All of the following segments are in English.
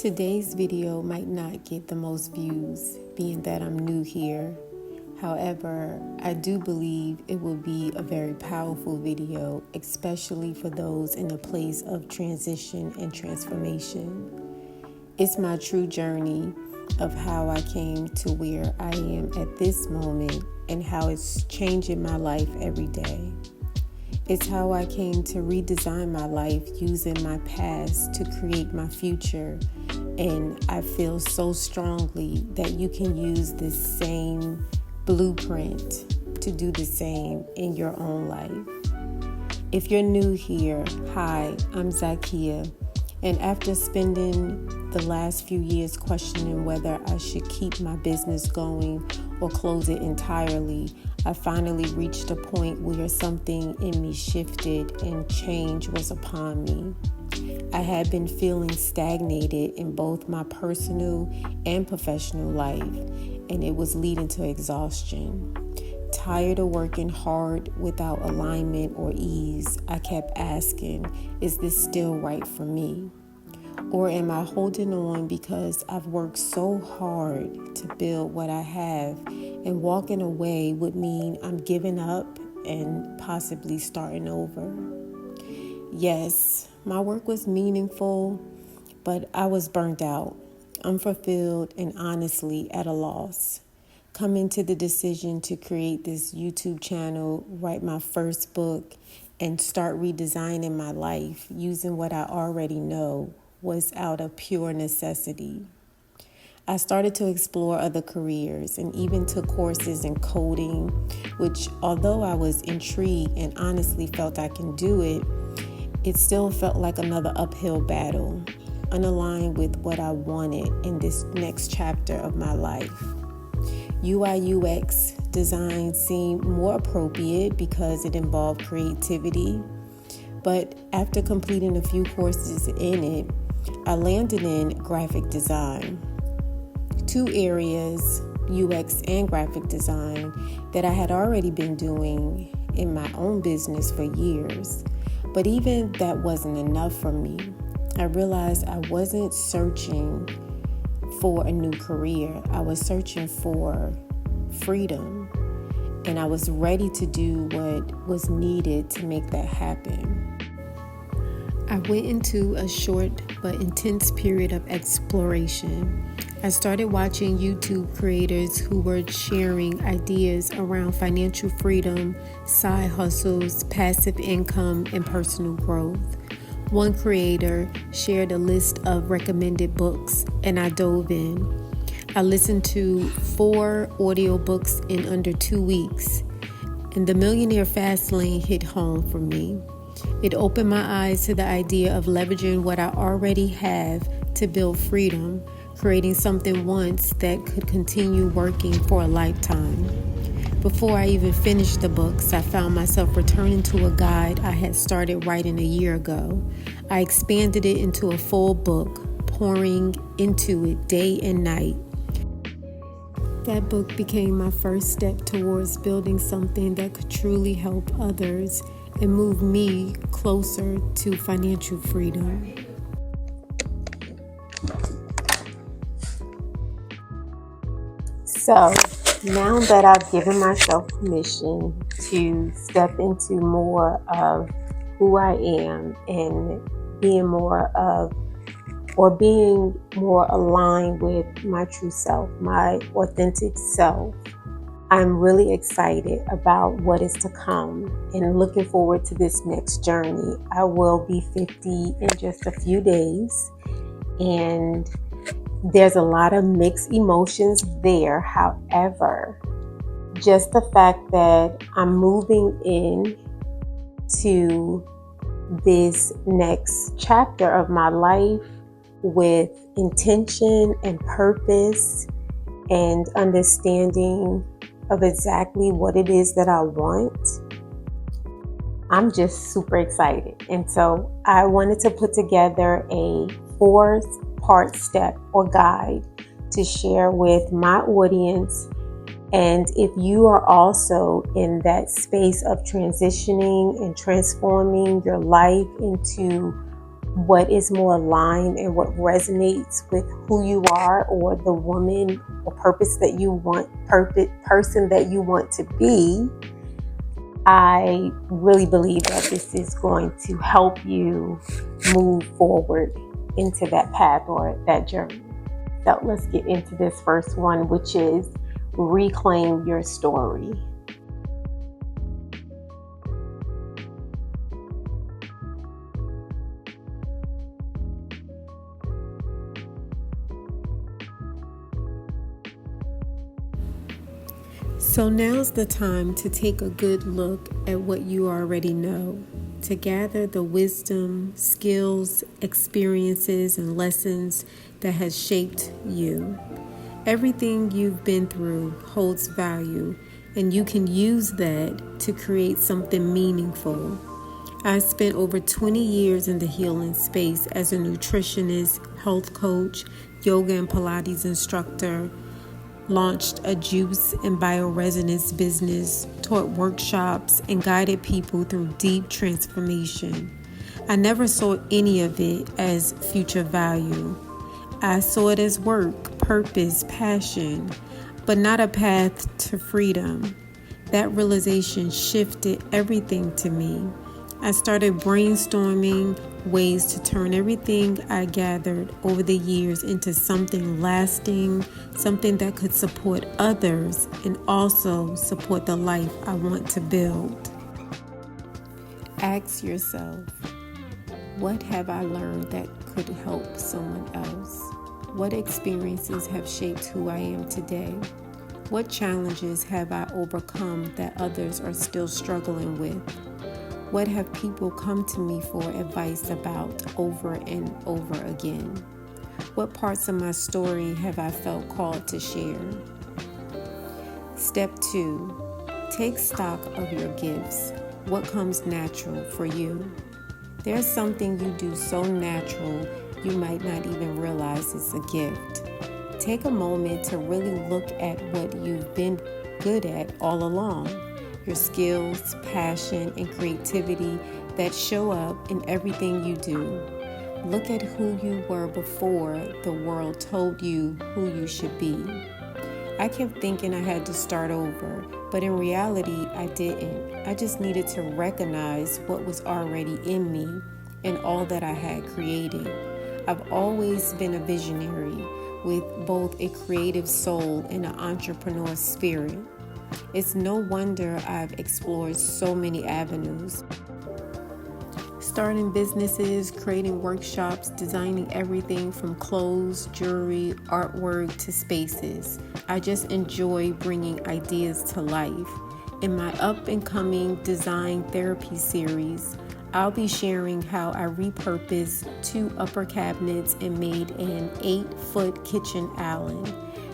Today's video might not get the most views, being that I'm new here. However, I do believe it will be a very powerful video, especially for those in a place of transition and transformation. It's my true journey of how I came to where I am at this moment and how it's changing my life every day. It's how I came to redesign my life using my past to create my future. And I feel so strongly that you can use this same blueprint to do the same in your own life. If you're new here, hi, I'm Zakia. And after spending the last few years questioning whether I should keep my business going or close it entirely, I finally reached a point where something in me shifted and change was upon me. I had been feeling stagnated in both my personal and professional life, and it was leading to exhaustion. Tired of working hard without alignment or ease, I kept asking, is this still right for me? Or am I holding on because I've worked so hard to build what I have, and walking away would mean I'm giving up and possibly starting over? Yes, my work was meaningful, but I was burnt out, unfulfilled, and honestly at a loss. Coming to the decision to create this YouTube channel, write my first book, and start redesigning my life using what I already know was out of pure necessity. I started to explore other careers and even took courses in coding, which, although I was intrigued and honestly felt I can do it, it still felt like another uphill battle, unaligned with what I wanted in this next chapter of my life. UI UX design seemed more appropriate because it involved creativity, but after completing a few courses in it, I landed in graphic design. Two areas, UX and graphic design, that I had already been doing in my own business for years. But even that wasn't enough for me. I realized I wasn't searching for a new career. I was searching for freedom, and I was ready to do what was needed to make that happen. I went into a short but intense period of exploration. I started watching YouTube creators who were sharing ideas around financial freedom, side hustles, passive income, and personal growth. One creator shared a list of recommended books, and I dove in. I listened to 4 audiobooks in under 2 weeks, and The Millionaire Fast Lane hit home for me. It opened my eyes to the idea of leveraging what I already have to build freedom, creating something once that could continue working for a lifetime. Before I even finished the books, I found myself returning to a guide I had started writing a year ago. I expanded it into a full book, pouring into it day and night. That book became my first step towards building something that could truly help others and move me closer to financial freedom. So now that I've given myself permission to step into more of who I am and being more aligned with my true self, my authentic self, I'm really excited about what is to come and looking forward to this next journey. I will be 50 in just a few days, and there's a lot of mixed emotions there. However, just the fact that I'm moving in to this next chapter of my life with intention and purpose and understanding of exactly what it is that I want, I'm just super excited. And so I wanted to put together a 4-part step or guide to share with my audience. And if you are also in that space of transitioning and transforming your life into what is more aligned and what resonates with who you are, or the woman or person that you want to be. I really believe that this is going to help you move forward into that path or that journey. So let's get into this first one, which is reclaim your story. So now's the time to take a good look at what you already know, to gather the wisdom, skills, experiences, and lessons that has shaped you. Everything you've been through holds value, and you can use that to create something meaningful. I spent over 20 years in the healing space as a nutritionist, health coach, yoga and Pilates instructor, launched a juice and bioresonance business, taught workshops, and guided people through deep transformation. I never saw any of it as future value. I saw it as work, purpose, passion, but not a path to freedom. That realization shifted everything to me. I started brainstorming ways to turn everything I gathered over the years into something lasting, something that could support others and also support the life I want to build. Ask yourself, what have I learned that could help someone else? What experiences have shaped who I am today? What challenges have I overcome that others are still struggling with? What have people come to me for advice about over and over again? What parts of my story have I felt called to share? Step 2, take stock of your gifts. What comes natural for you? There's something you do so natural you might not even realize it's a gift. Take a moment to really look at what you've been good at all along. Your skills, passion, and creativity that show up in everything you do. Look at who you were before the world told you who you should be. I kept thinking I had to start over, but in reality, I didn't. I just needed to recognize what was already in me and all that I had created. I've always been a visionary with both a creative soul and an entrepreneur spirit. It's no wonder I've explored so many avenues. Starting businesses, creating workshops, designing everything from clothes, jewelry, artwork to spaces. I just enjoy bringing ideas to life. In my up-and-coming design therapy series, I'll be sharing how I repurposed 2 upper cabinets and made an 8-foot kitchen island.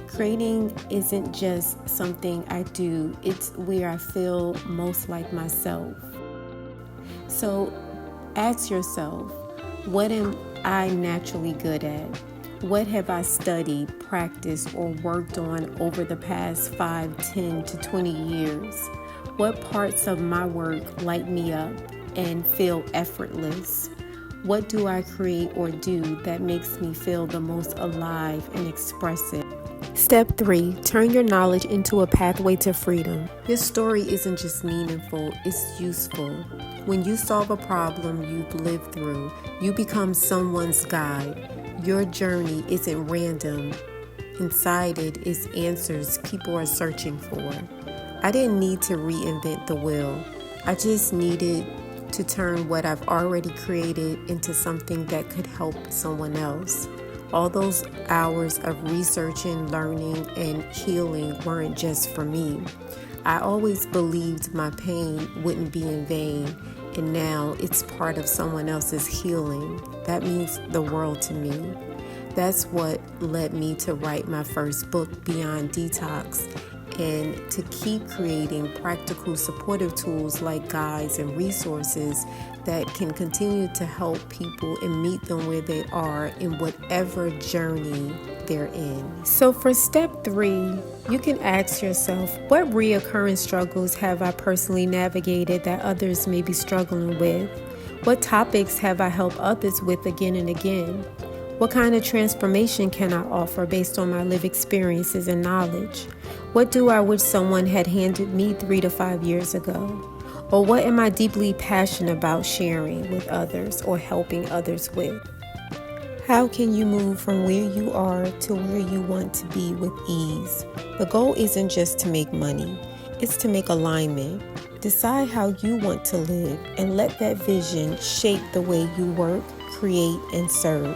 Creating isn't just something I do, it's where I feel most like myself. So ask yourself, what am I naturally good at? What have I studied, practiced, or worked on over the past 5, 10 to 20 years? What parts of my work light me up and feel effortless? What do I create or do that makes me feel the most alive and expressive? Step 3, turn your knowledge into a pathway to freedom. Your story isn't just meaningful, it's useful. When you solve a problem you've lived through, you become someone's guide. Your journey isn't random. Inside it is answers people are searching for. I didn't need to reinvent the wheel. I just needed to turn what I've already created into something that could help someone else. All those hours of researching, learning, and healing weren't just for me. I always believed my pain wouldn't be in vain, and now it's part of someone else's healing. That means the world to me. That's what led me to write my first book, Beyond Detox, and to keep creating practical supportive tools like guides and resources that can continue to help people and meet them where they are in whatever journey they're in. So for step 3, you can ask yourself, what reoccurring struggles have I personally navigated that others may be struggling with? What topics have I helped others with again and again? What kind of transformation can I offer based on my lived experiences and knowledge? What do I wish someone had handed me 3 to 5 years ago? Or what am I deeply passionate about sharing with others or helping others with? How can you move from where you are to where you want to be with ease? The goal isn't just to make money, it's to make alignment. Decide how you want to live and let that vision shape the way you work, create, and serve.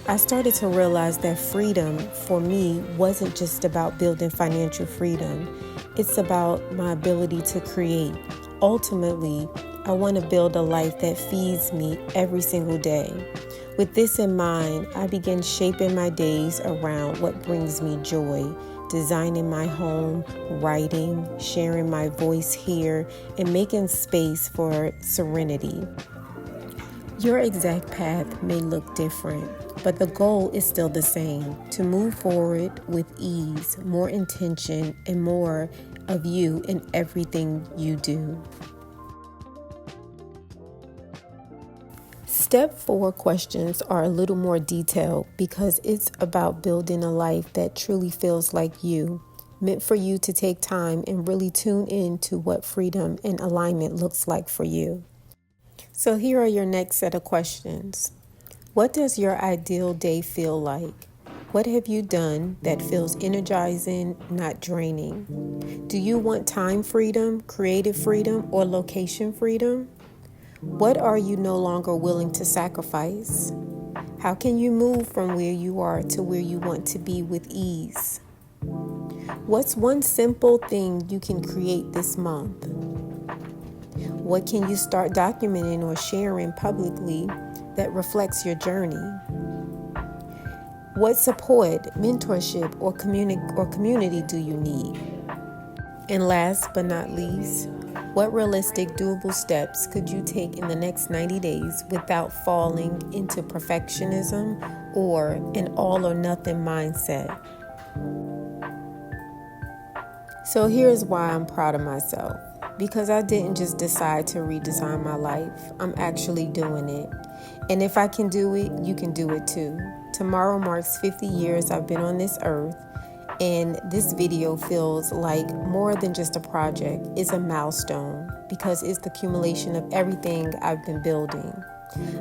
I started to realize that freedom for me wasn't just about building financial freedom. It's about my ability to create. Ultimately, I want to build a life that feeds me every single day. With this in mind, I began shaping my days around what brings me joy, designing my home, writing, sharing my voice here, and making space for serenity. Your exact path may look different, but the goal is still the same: to move forward with ease, more intention, and more of you in everything you do. Step 4 questions are a little more detailed because it's about building a life that truly feels like you, meant for you to take time and really tune in to what freedom and alignment looks like for you. So here are your next set of questions. What does your ideal day feel like? What have you done that feels energizing, not draining? Do you want time freedom, creative freedom, or location freedom? What are you no longer willing to sacrifice? How can you move from where you are to where you want to be with ease? What's one simple thing you can create this month? What can you start documenting or sharing publicly that reflects your journey? What support, mentorship, or community do you need? And last but not least, what realistic, doable steps could you take in the next 90 days without falling into perfectionism or an all or nothing mindset? So here's why I'm proud of myself. Because I didn't just decide to redesign my life. I'm actually doing it. And if I can do it, you can do it too. Tomorrow marks 50 years I've been on this earth. And this video feels like more than just a project. It's a milestone because it's the accumulation of everything I've been building.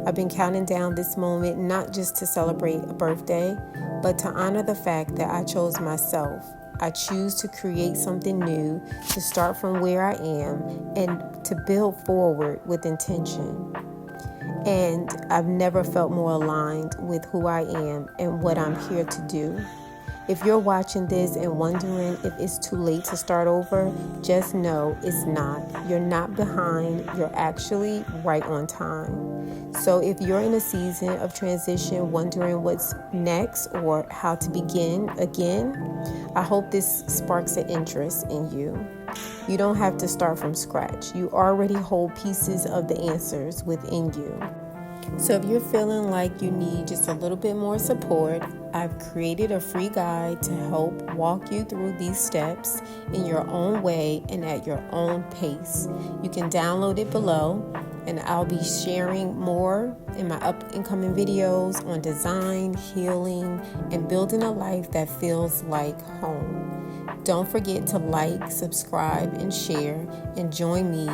I've been counting down this moment not just to celebrate a birthday, but to honor the fact that I chose myself. I choose to create something new, to start from where I am, and to build forward with intention. And I've never felt more aligned with who I am and what I'm here to do. If you're watching this and wondering if it's too late to start over, just know it's not. You're not behind. You're actually right on time. So if you're in a season of transition, wondering what's next or how to begin again, I hope this sparks an interest in you. You don't have to start from scratch. You already hold pieces of the answers within you. So if you're feeling like you need just a little bit more support, I've created a free guide to help walk you through these steps in your own way and at your own pace. You can download it below, and I'll be sharing more in my upcoming videos on design, healing, and building a life that feels like home. Don't forget to like, subscribe, and share, and join me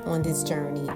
on this journey.